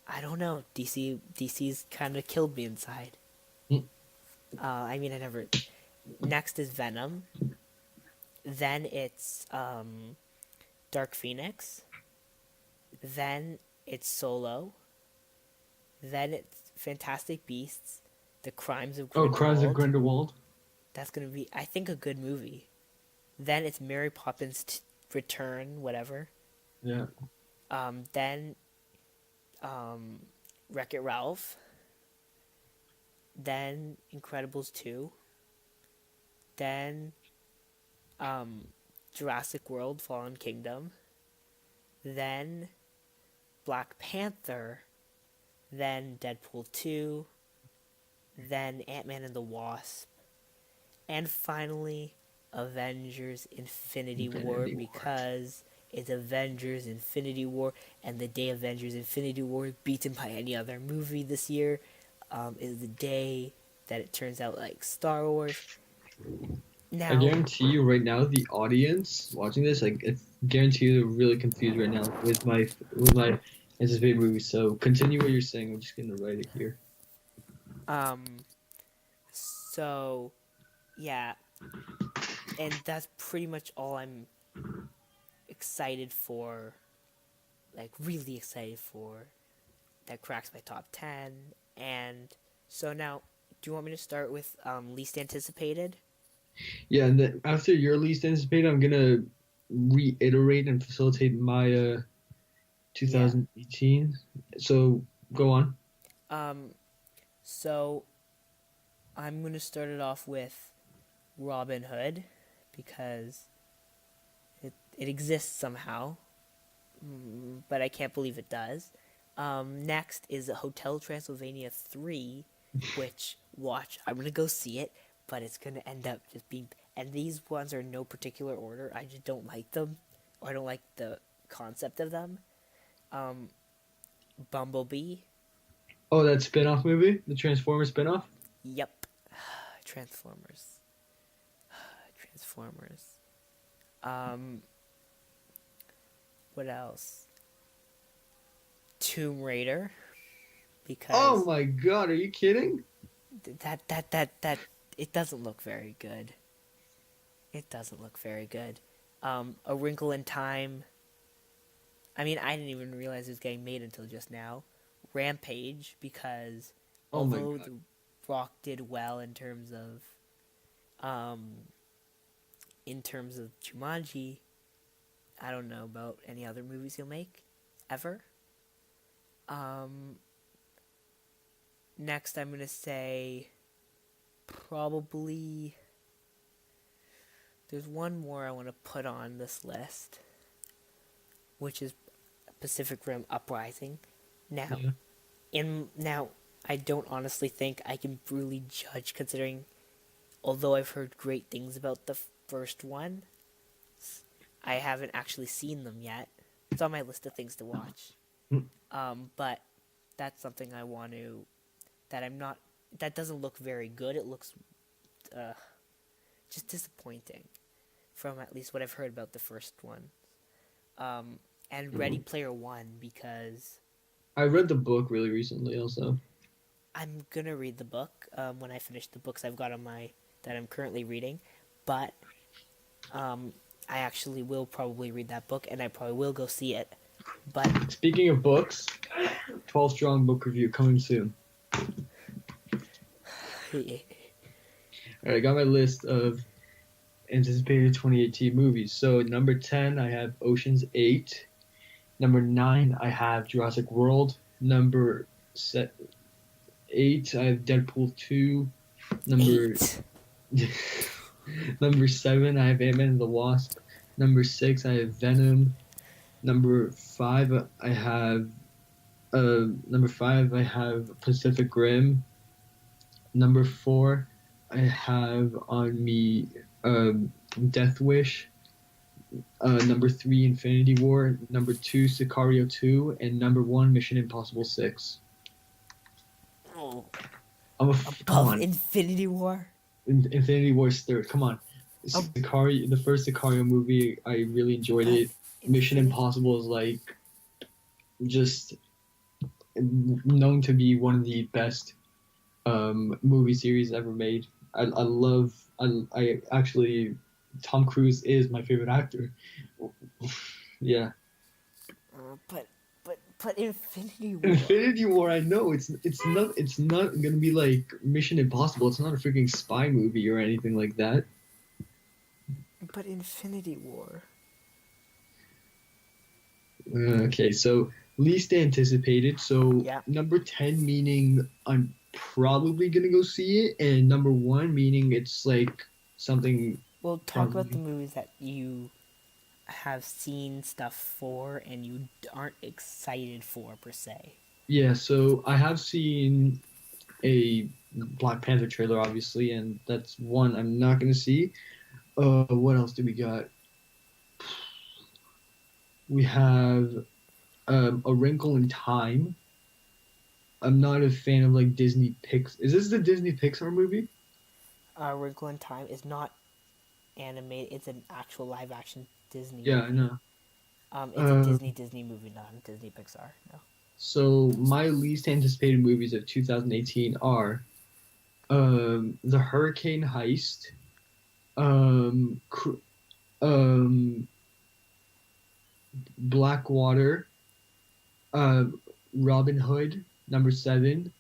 I don't know. DC's kind of killed me inside. Mm. I mean, I never. Next is Venom. Then it's Dark Phoenix. Then it's Solo. Then it's Fantastic Beasts, The Crimes of oh, Grindelwald. Crimes of Grindelwald. That's gonna be, I think, a good movie. Then it's Mary Poppins Return, whatever. Yeah. Then Wreck-It Ralph. Then Incredibles 2. Then Jurassic World Fallen Kingdom. Then Black Panther. Then Deadpool 2. Then Ant-Man and the Wasp. And finally, Avengers Infinity War, because it's Avengers Infinity War, and the day Avengers Infinity War is beaten by any other movie this year is the day that it turns out like Star Wars. Now, I guarantee you right now, the audience watching this, I guarantee you they're really confused right now with my anticipated movie. So continue what you're saying. I'm just gonna write it here. So, yeah, and that's pretty much all I'm excited for, like really excited for, that cracks my top 10. And so now, do you want me to start with least anticipated? Yeah, and then after your least anticipated, I'm gonna reiterate and facilitate my 2018. So go on. So I'm gonna start it off with Robin Hood because it exists somehow, but I can't believe it does. Next is Hotel Transylvania 3, which I'm gonna go see it, but it's gonna end up just being. And these ones are in no particular order. I just don't like them, or I don't like the concept of them. Bumblebee. Oh, that spin-off movie, the Transformers spin-off. Yep. Transformers. Transformers. Um, what else? Tomb Raider, Oh because my God, are you kidding? that it doesn't look very good. It doesn't look very good. A Wrinkle in Time. I mean, I didn't even realize it was getting made until just now. Rampage, because Oh my although God. The Rock did well um, in terms of Jumanji, I don't know about any other movies he'll make ever. Um, Next, I'm gonna say probably there's one more I want to put on this list, which is Pacific Rim Uprising. Now, Yeah. now I don't honestly think I can really judge, considering although I've heard great things about the first one, I haven't actually seen them yet. It's on my list of things to watch. But that's something I want to. That I'm not. That doesn't look very good. It looks uh, just disappointing, from at least what I've heard about the first one. And Ready Player One, because I read the book really recently also. I'm gonna read the book when I finish the books I've got on my that I'm currently reading, but um, I actually will probably read that book, and I probably will go see it. But Speaking of books, 12 Strong book review coming soon. All right, I got my list of anticipated 2018 movies. So number 10, I have Ocean's 8. Number 9, I have Jurassic World. Number 8, I have Deadpool 2. Number 8. number 7, I have Ant-Man and the Wasp. Number 6, I have Venom. Number 5, I have Pacific Rim. Number 4, I have on me Death Wish. Number 3, Infinity War. Number 2, Sicario 2, and number 1, Mission Impossible 6. Oh, Come above on, Infinity War. Infinity War's third. Come on, Ab- Sicario, the first Sicario movie, I really enjoyed above it. Mission Infinity. Impossible is like just known to be one of the best movie series ever made. I love. I actually, Tom Cruise is my favorite actor. Yeah. But Infinity War. Infinity War, I know it's not gonna be like Mission Impossible. It's not a freaking spy movie or anything like that. But Infinity War. Okay, so least anticipated. So Yeah. number 10 meaning I'm probably gonna go see it, and number 1 meaning it's like something We'll talk about the probably. movies that you have seen stuff for and you aren't excited for per se. Yeah, so I have seen a Black Panther trailer, obviously, and that's one I'm not gonna see. What else do we got? We have A Wrinkle in Time. I'm not a fan of like Disney Pix. Is this the Disney Pixar movie? Wrinkle in Time is not animated. It's an actual live action Disney Yeah, I movie. know. It's a Uh, Disney movie, not a Disney Pixar. No. so my least anticipated movies of 2018 are The Hurricane Heist, um, um, Blackwater, uh, Robin Hood, number 7,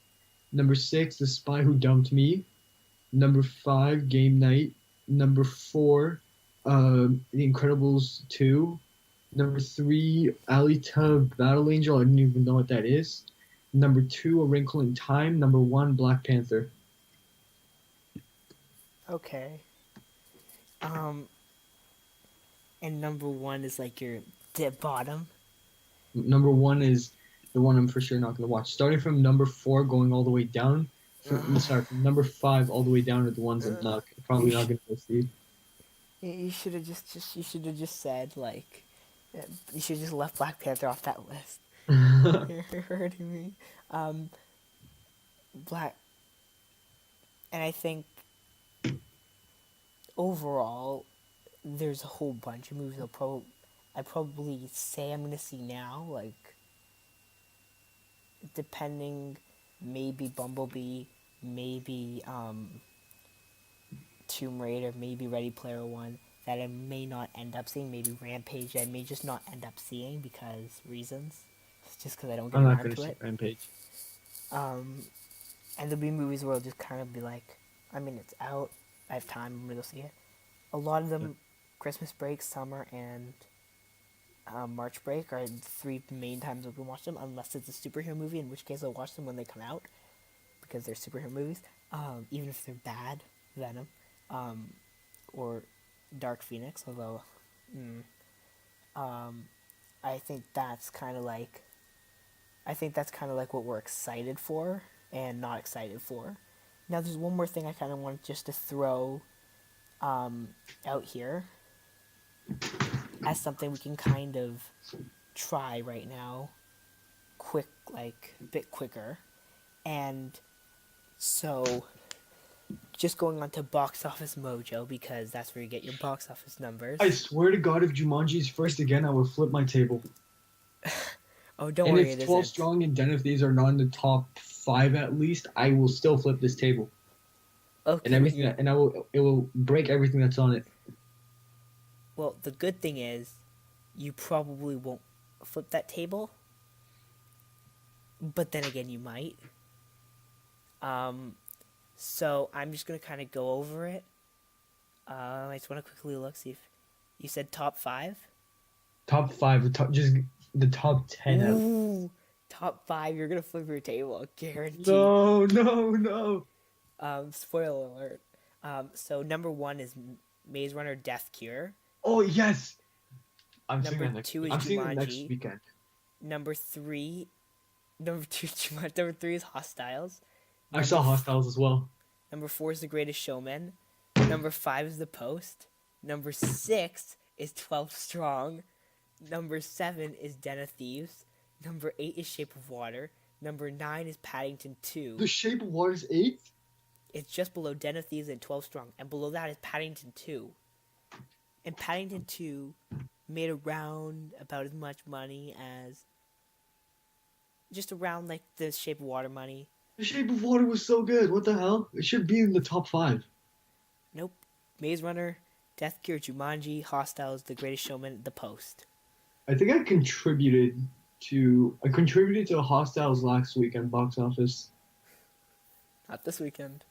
number 6, The Spy Who Dumped Me, number 5, Game Night, number 4, The Incredibles 2, number 3, Alita Battle Angel. I didn't even know what that is. Number 2, A Wrinkle in Time. Number 1, Black Panther. Okay. Um, and number one is like your bottom. Number 1 is the one I'm for sure not going to watch. Starting from number 4, going all the way down. From number 5 all the way down to the ones I'm not You probably not sh- going to go see. you should have just you should have just said like you should have just left Black Panther off that list. You're hurting me. Um, Black, and I think overall there's a whole bunch of movies I probably say I'm gonna see now. Like depending, maybe Bumblebee, maybe Tomb Raider, maybe Ready Player One. That I may not end up seeing. Maybe Rampage. I may just not end up seeing because reasons. It's just because I don't get I'm not around gonna to see it. Rampage. Um, and there'll be movies where I'll just kind of be like, I mean, it's out. I have time. I'm gonna go see it. A lot of them, Christmas break, summer, and March break are the three main times I can watch them, unless it's a superhero movie, in which case I'll watch them when they come out because they're superhero movies, even if they're bad, Venom, um, or Dark Phoenix. Although, mm, um, I think that's kind of like what we're excited for and not excited for. Now, there's one more thing I kind of want just to throw out here as something we can kind of try right now, quick, like a bit quicker. And so, just going on to Box Office Mojo because that's where you get your box office numbers. I swear to God, if Jumanji's first again, I will flip my table. Oh, don't And worry, if it 12 isn't. Strong and Den of Thieves are not in the top 5 at least, I will still flip this table. And Okay. everything that, and it will break everything that's on it. Well, the good thing is, you probably won't flip that table, but then again, you might. Um, so I'm just gonna kind of go over it. I just want to quickly look, see if you said top five. Top 5, just the top 10 at least. Ooh, top five. You're gonna flip your table, guaranteed. No, no, no. Spoiler alert. So number one is Maze Runner: Death Cure. Oh, yes. I'm seeing Number that next two week. is I'm seeing it next Jumanji. weekend. Number three, number two, Jumanji. Number three is Hostiles. I saw Hostiles as well. Number four is The Greatest Showman. Number five is The Post. Number six is 12 Strong. Number seven is Den of Thieves. Number eight is Shape of Water. Number nine is Paddington 2. The Shape of Water's 8th? It's just below Den of Thieves and 12 Strong. And below that is Paddington 2. And Paddington 2 made around about as much money as just around like the Shape of Water money. The Shape of Water was so good. What the hell? It should be in the top 5. Nope. Maze Runner, Death Cure, Jumanji, Hostiles, The Greatest Showman, The Post. I think I contributed to Hostiles last weekend box office. Not this weekend.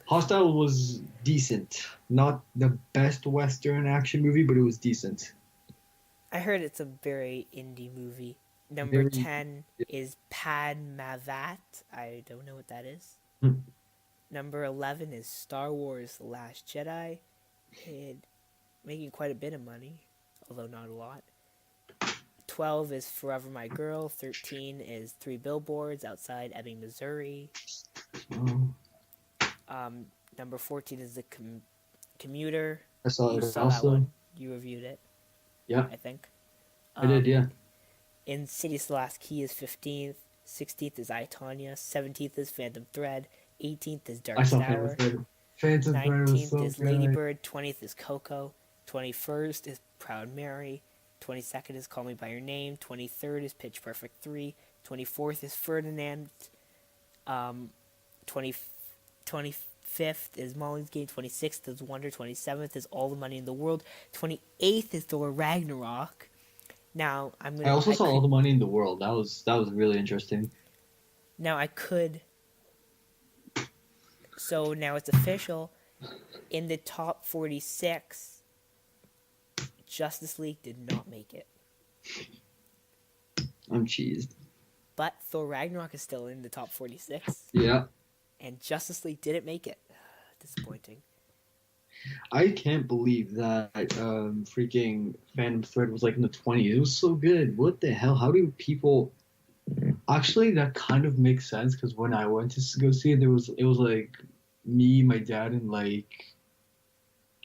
Hostile was decent. Not the best Western action movie, but it was decent. I heard it's a very indie movie. Number Very- 10 is Padmavat. I don't know what that is. Hmm. Number 11 is Star Wars The Last Jedi. Making quite a bit of money, although not a lot. 12 is Forever My Girl. 13 is Three Billboards Outside Ebbing, Missouri. Oh, Number 14 is The Commuter. I saw You it saw that also. one. You reviewed it, Yeah, I think. I did, yeah. Insidious: The Last Key is 15th. 16th is I, Tonya. 17th is Phantom Thread. 18th is I Darkest saw Hour. Phantom Thread was 19th so is good. Ladybird. 20th is Coco. 21st is Proud Mary. 22nd is Call Me By Your Name. 23rd is Pitch Perfect 3. 24th is Ferdinand. 25th is Molly's Game. 26th is Wonder. 27th is All the Money in the World. 28th is Thor Ragnarok. Now I'm gonna. I also saw could- All the Money in the World. That was really interesting. Now I could. So now it's official. In the top 46, Justice League did not make it. I'm cheesed. But Thor Ragnarok is still in the top 46, Yeah. and Justice League didn't make it. Disappointing. I can't believe that freaking Phantom Thread was like in the 20s. It was so good. What the hell? How do people? Actually, that kind of makes sense because when I went to go see it, it was like me, my dad, and like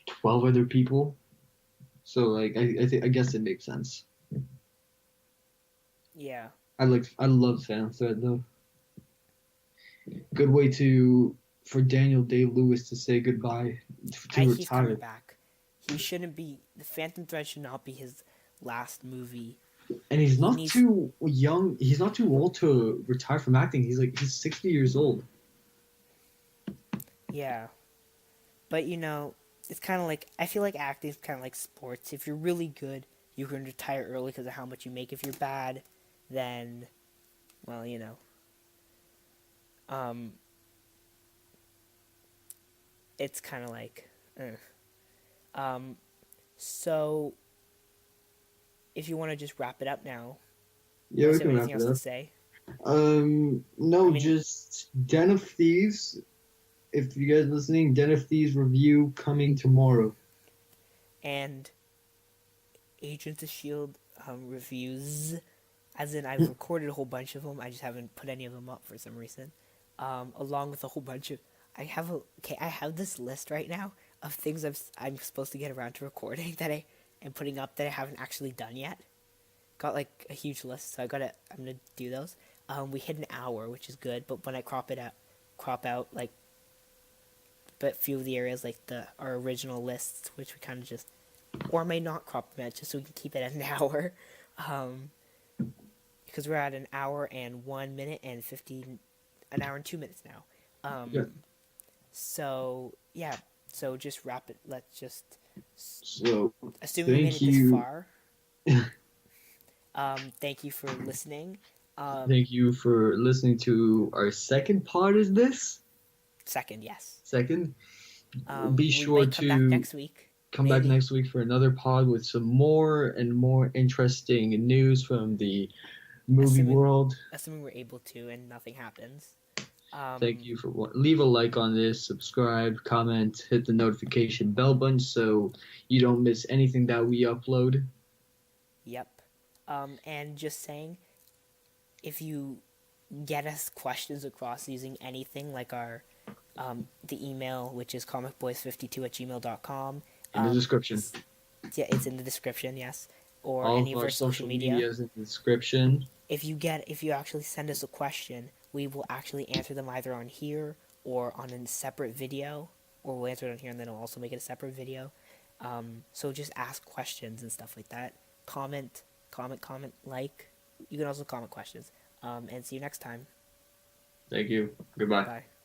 12 other people. So like I guess it makes sense. Yeah. I love Phantom Thread though. Good way for Daniel Day-Lewis to say goodbye to He's coming retire. back. he shouldn't be. The Phantom Thread should not be his last movie. And he's He not needs, too young. He's not too old to retire from acting. He's 60 years old. yeah. But you know, it's kind of like I feel like acting is kind of like sports. If you're really good, you can retire early because of how much you make. If you're bad, then, well, you know, um, it's kind of like, um, so if you want to just wrap it up now, Yeah, we unless you can have wrap anything it else to up. say. I No, mean, just Den of Thieves. If you guys listening, Den of Thieves review coming tomorrow. and Agents of Shield reviews, as in I've recorded a whole bunch of them. I just haven't put any of them up for some reason. Along with a whole bunch of, I have this list right now of things I'm supposed to get around to recording that I am putting up that I haven't actually done yet. Got like a huge list, so I'm gonna do those. We hit an hour, which is good, but when I crop out like, but few of the areas like our original lists, which we kind of just, or I may not crop them out just so we can keep it at an hour, um, because we're at an hour and 1 minute and 15, an hour and 2 minutes now. Yeah. So yeah, so just wrap it. Let's just, So assuming you made thank it this you. far. Thank you for listening. Thank you for listening to our second pod. Is this Second, yes. second? Be We sure might come back to next week, come back maybe. next week for another pod with some more and more interesting news from the movie Assuming world. assuming we're able to and nothing happens. Thank Um, you for leave a like on this, subscribe, comment, hit the notification bell button so you don't miss anything that we upload. yep. And just saying, if you get us questions across using anything like our the email, which is comicboys52@gmail.com. In the description. Yeah, it's in the description, yes, or All any of of our our social social media. media is in the description. If you actually send us a question, we will actually answer them either on here or on a separate video, or we'll answer it on here and then we'll also make it a separate video. So just ask questions and stuff like that. Comment, like. You can also comment questions. And see you next time. Thank you. Goodbye. Bye.